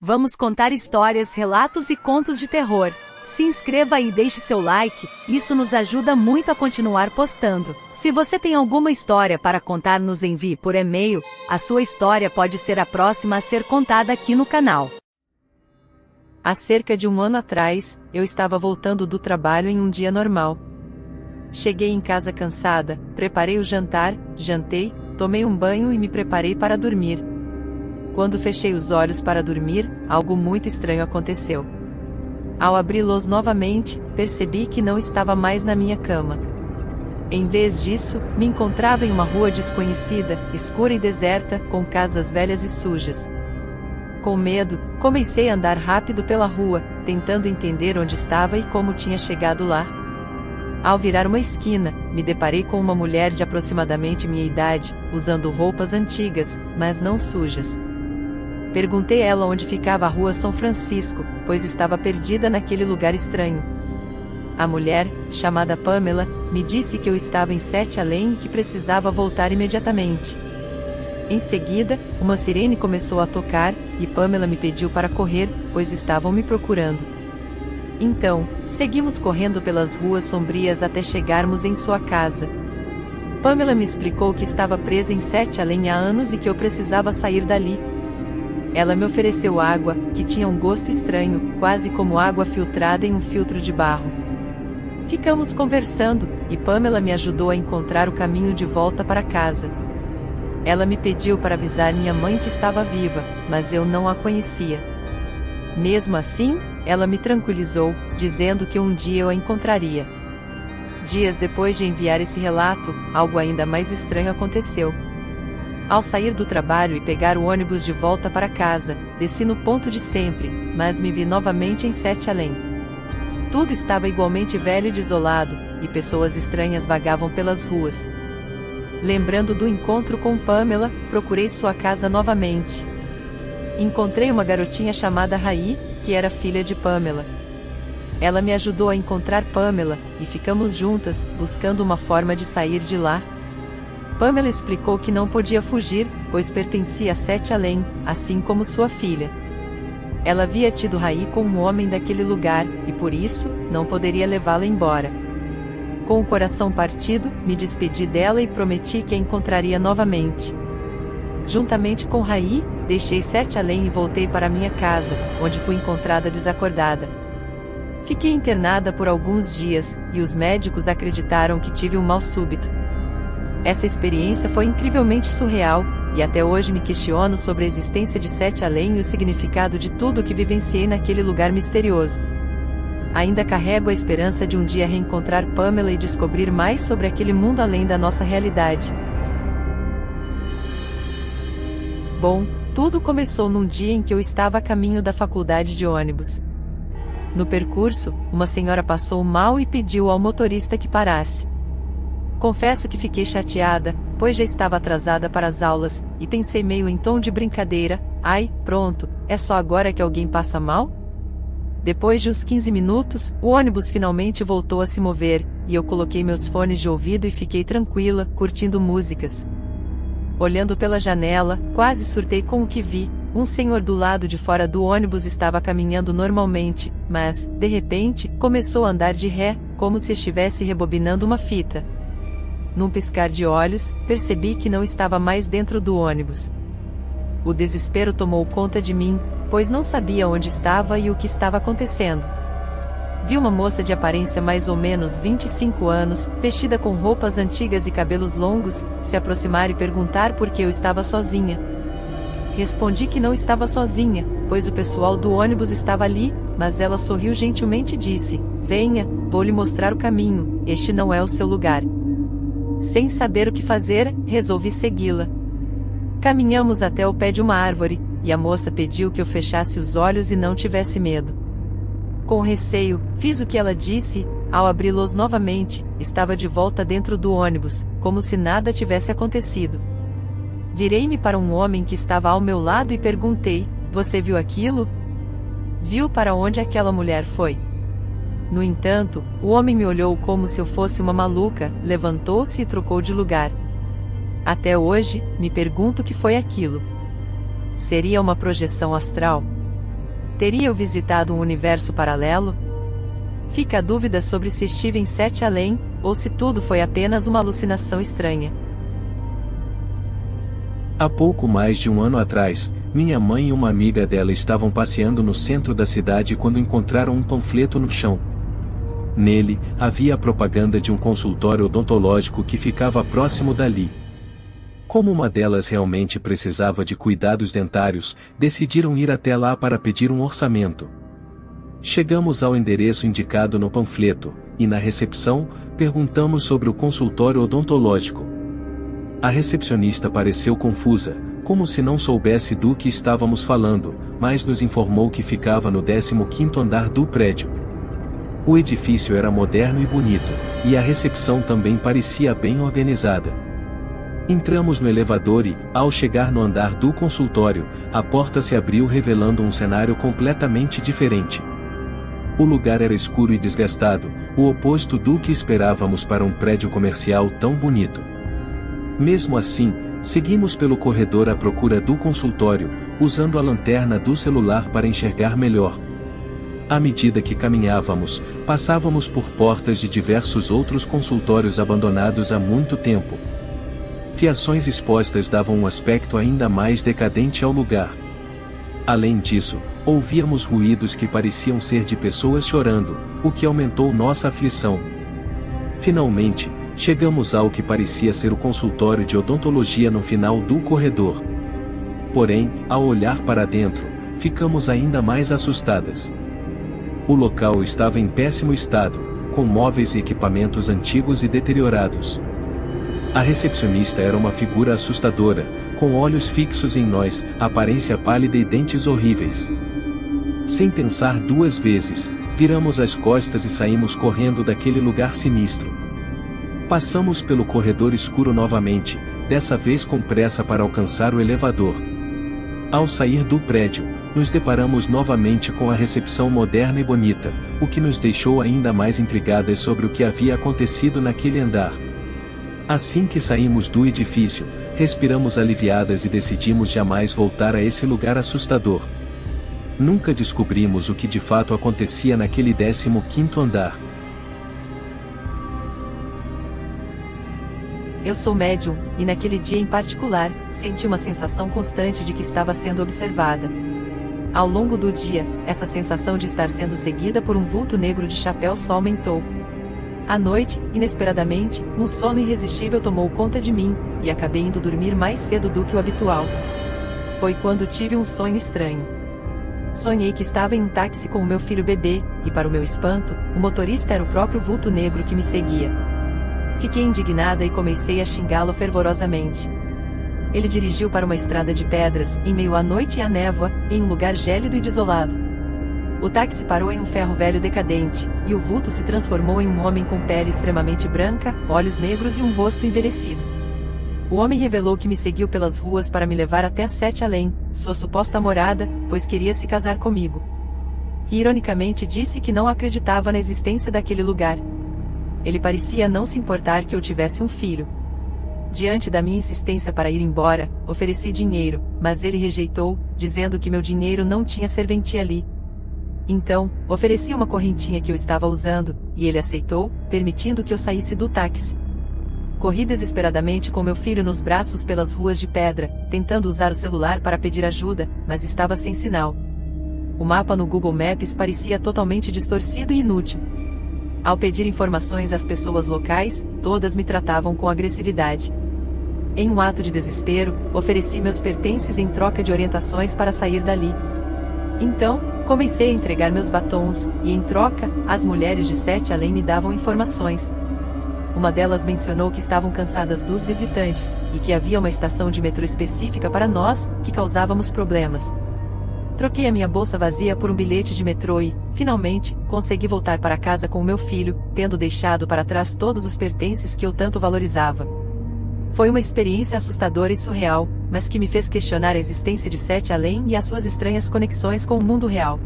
Vamos contar histórias, relatos e contos de terror. Se inscreva e deixe seu like, isso nos ajuda muito a continuar postando. Se você tem alguma história para contar, nos envie por e-mail, a sua história pode ser a próxima a ser contada aqui no canal. Há cerca de um ano atrás, eu estava voltando do trabalho em um dia normal. Cheguei em casa cansada, preparei o jantar, jantei, tomei um banho e me preparei para dormir. Quando fechei os olhos para dormir, algo muito estranho aconteceu. Ao abri-los novamente, percebi que não estava mais na minha cama. Em vez disso, me encontrava em uma rua desconhecida, escura e deserta, com casas velhas e sujas. Com medo, comecei a andar rápido pela rua, tentando entender onde estava e como tinha chegado lá. Ao virar uma esquina, me deparei com uma mulher de aproximadamente minha idade, usando roupas antigas, mas não sujas. Perguntei a ela onde ficava a Rua São Francisco, pois estava perdida naquele lugar estranho. A mulher, chamada Pamela, me disse que eu estava em Sete Além e que precisava voltar imediatamente. Em seguida, uma sirene começou a tocar, e Pamela me pediu para correr, pois estavam me procurando. Então, seguimos correndo pelas ruas sombrias até chegarmos em sua casa. Pamela me explicou que estava presa em Sete Além há anos e que eu precisava sair dali. Ela me ofereceu água, que tinha um gosto estranho, quase como água filtrada em um filtro de barro. Ficamos conversando, e Pamela me ajudou a encontrar o caminho de volta para casa. Ela me pediu para avisar minha mãe que estava viva, mas eu não a conhecia. Mesmo assim, ela me tranquilizou, dizendo que um dia eu a encontraria. Dias depois de enviar esse relato, algo ainda mais estranho aconteceu. Ao sair do trabalho e pegar o ônibus de volta para casa, desci no ponto de sempre, mas me vi novamente em Sete Além. Tudo estava igualmente velho e desolado, e pessoas estranhas vagavam pelas ruas. Lembrando do encontro com Pamela, procurei sua casa novamente. Encontrei uma garotinha chamada Raí, que era filha de Pamela. Ela me ajudou a encontrar Pamela, e ficamos juntas, buscando uma forma de sair de lá. Pamela explicou que não podia fugir, pois pertencia a Sete Além, assim como sua filha. Ela havia tido Raí com um homem daquele lugar, e por isso, não poderia levá-la embora. Com o coração partido, me despedi dela e prometi que a encontraria novamente. Juntamente com Raí, deixei Sete Além e voltei para minha casa, onde fui encontrada desacordada. Fiquei internada por alguns dias, e os médicos acreditaram que tive um mal súbito. Essa experiência foi incrivelmente surreal, e até hoje me questiono sobre a existência de Sete Além e o significado de tudo o que vivenciei naquele lugar misterioso. Ainda carrego a esperança de um dia reencontrar Pamela e descobrir mais sobre aquele mundo além da nossa realidade. Bom, tudo começou num dia em que eu estava a caminho da faculdade de ônibus. No percurso, uma senhora passou mal e pediu ao motorista que parasse. Confesso que fiquei chateada, pois já estava atrasada para as aulas, e pensei meio em tom de brincadeira: ai, pronto, é só agora que alguém passa mal? Depois de uns 15 minutos, o ônibus finalmente voltou a se mover, e eu coloquei meus fones de ouvido e fiquei tranquila, curtindo músicas. Olhando pela janela, quase surtei com o que vi. Um senhor do lado de fora do ônibus estava caminhando normalmente, mas, de repente, começou a andar de ré, como se estivesse rebobinando uma fita. Num piscar de olhos, percebi que não estava mais dentro do ônibus. O desespero tomou conta de mim, pois não sabia onde estava e o que estava acontecendo. Vi uma moça de aparência mais ou menos 25 anos, vestida com roupas antigas e cabelos longos, se aproximar e perguntar por que eu estava sozinha. Respondi que não estava sozinha, pois o pessoal do ônibus estava ali, mas ela sorriu gentilmente e disse: venha, vou lhe mostrar o caminho, este não é o seu lugar. Sem saber o que fazer, resolvi segui-la. Caminhamos até o pé de uma árvore, e a moça pediu que eu fechasse os olhos e não tivesse medo. Com receio, fiz o que ela disse. Ao abri-los novamente, estava de volta dentro do ônibus, como se nada tivesse acontecido. Virei-me para um homem que estava ao meu lado e perguntei: você viu aquilo? Viu para onde aquela mulher foi? No entanto, o homem me olhou como se eu fosse uma maluca, levantou-se e trocou de lugar. Até hoje, me pergunto o que foi aquilo. Seria uma projeção astral? Teria eu visitado um universo paralelo? Fica a dúvida sobre se estive em 7 além, ou se tudo foi apenas uma alucinação estranha. Há pouco mais de um ano atrás, minha mãe e uma amiga dela estavam passeando no centro da cidade quando encontraram um panfleto no chão. Nele, havia a propaganda de um consultório odontológico que ficava próximo dali. Como uma delas realmente precisava de cuidados dentários, decidiram ir até lá para pedir um orçamento. Chegamos ao endereço indicado no panfleto, e na recepção, perguntamos sobre o consultório odontológico. A recepcionista pareceu confusa, como se não soubesse do que estávamos falando, mas nos informou que ficava no 15º andar do prédio. O edifício era moderno e bonito, e a recepção também parecia bem organizada. Entramos no elevador e, ao chegar no andar do consultório, a porta se abriu revelando um cenário completamente diferente. O lugar era escuro e desgastado, o oposto do que esperávamos para um prédio comercial tão bonito. Mesmo assim, seguimos pelo corredor à procura do consultório, usando a lanterna do celular para enxergar melhor. À medida que caminhávamos, passávamos por portas de diversos outros consultórios abandonados há muito tempo. Fiações expostas davam um aspecto ainda mais decadente ao lugar. Além disso, ouvíamos ruídos que pareciam ser de pessoas chorando, o que aumentou nossa aflição. Finalmente, chegamos ao que parecia ser o consultório de odontologia no final do corredor. Porém, ao olhar para dentro, ficamos ainda mais assustadas. O local estava em péssimo estado, com móveis e equipamentos antigos e deteriorados. A recepcionista era uma figura assustadora, com olhos fixos em nós, aparência pálida e dentes horríveis. Sem pensar duas vezes, viramos as costas e saímos correndo daquele lugar sinistro. Passamos pelo corredor escuro novamente, dessa vez com pressa para alcançar o elevador. Ao sair do prédio, nos deparamos novamente com a recepção moderna e bonita, o que nos deixou ainda mais intrigadas sobre o que havia acontecido naquele andar. Assim que saímos do edifício, respiramos aliviadas e decidimos jamais voltar a esse lugar assustador. Nunca descobrimos o que de fato acontecia naquele 15º andar. Eu sou médium, e naquele dia em particular, senti uma sensação constante de que estava sendo observada. Ao longo do dia, essa sensação de estar sendo seguida por um vulto negro de chapéu só aumentou. À noite, inesperadamente, um sono irresistível tomou conta de mim, e acabei indo dormir mais cedo do que o habitual. Foi quando tive um sonho estranho. Sonhei que estava em um táxi com o meu filho bebê, e para o meu espanto, o motorista era o próprio vulto negro que me seguia. Fiquei indignada e comecei a xingá-lo fervorosamente. Ele dirigiu para uma estrada de pedras, em meio à noite e à névoa, em um lugar gélido e desolado. O táxi parou em um ferro velho decadente, e o vulto se transformou em um homem com pele extremamente branca, olhos negros e um rosto envelhecido. O homem revelou que me seguiu pelas ruas para me levar até 7 além, sua suposta morada, pois queria se casar comigo. E ironicamente disse que não acreditava na existência daquele lugar. Ele parecia não se importar que eu tivesse um filho. Diante da minha insistência para ir embora, ofereci dinheiro, mas ele rejeitou, dizendo que meu dinheiro não tinha serventia ali. Então, ofereci uma correntinha que eu estava usando, e ele aceitou, permitindo que eu saísse do táxi. Corri desesperadamente com meu filho nos braços pelas ruas de pedra, tentando usar o celular para pedir ajuda, mas estava sem sinal. O mapa no Google Maps parecia totalmente distorcido e inútil. Ao pedir informações às pessoas locais, todas me tratavam com agressividade. Em um ato de desespero, ofereci meus pertences em troca de orientações para sair dali. Então, comecei a entregar meus batons, e em troca, as mulheres de 7 além me davam informações. Uma delas mencionou que estavam cansadas dos visitantes, e que havia uma estação de metrô específica para nós, que causávamos problemas. Troquei a minha bolsa vazia por um bilhete de metrô e, finalmente, consegui voltar para casa com o meu filho, tendo deixado para trás todos os pertences que eu tanto valorizava. Foi uma experiência assustadora e surreal, mas que me fez questionar a existência de 7 além e as suas estranhas conexões com o mundo real.